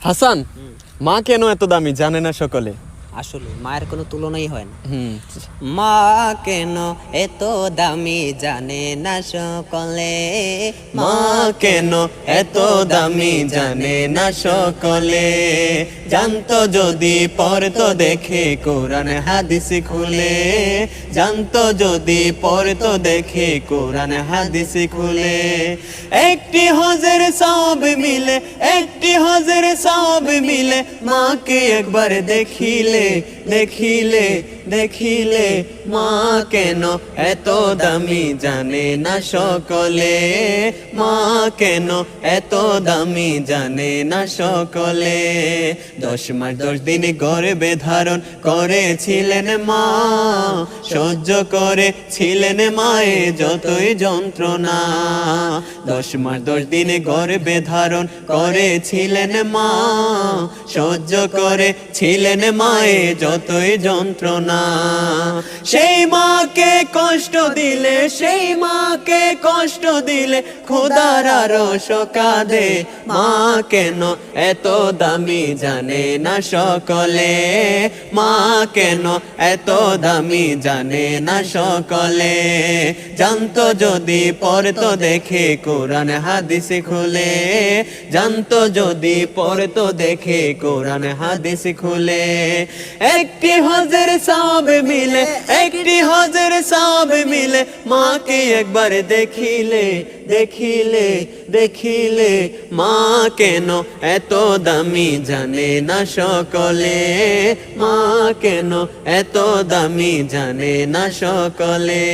হাসান, মা কেন এত দামি জানে না সকলে? আসলে মায়ের কোনো তুলনাই হয় না। মা কেন এত দামি জানে না সকলে, মা কেন এত দামি জানে না সকলে, জানতো যদি পড়তো দেখে কোরআন হাদিস খুলে, জানতো যদি পড়তো দেখে কোরআন হাদিস খুলে। একটি হজের সওয়াব মিলে, একটি হজের সওয়াব মিলে, মাকে একবার দেখিলে দেখিলে দেখিলে। মা কেন এত দামি জানে না সকলে, মা কেন এত দামি জানে না সকলে। 10 মাস 10 দিন গর্ভে ধারণ করেছিলেন মা, সহ্য করেছিলেন মায়ে যতই যন্ত্রণা। 10 মাস 10 দিন গর্ভে ধারণ করেছিলেন মা, সহ্য করেছিলেন মায়ে যতই যন্ত্রণা। সেই মাকে কষ্ট দিলে, সেই মাকে কষ্ট দিলে খোদার আরশ কাঁদে। মা কেন এত দামি জানে না সকলে, মা কেন এত দামি জানে না সকলে। জানতো যদি পড়তো দেখে কোরআন হাদিস খুলে, জানতো যদি পড়তো দেখে কোরআন হাদিস খুলে। একটি হজের সওয়াব মিলে, একটি হজের সওয়াব মিলে, মাকে একবার দেখিলে দেখিলে দেখিলে। মা কেন এত দামি জানে না সকলে, মা কেন এত দামি জানে না সকলে।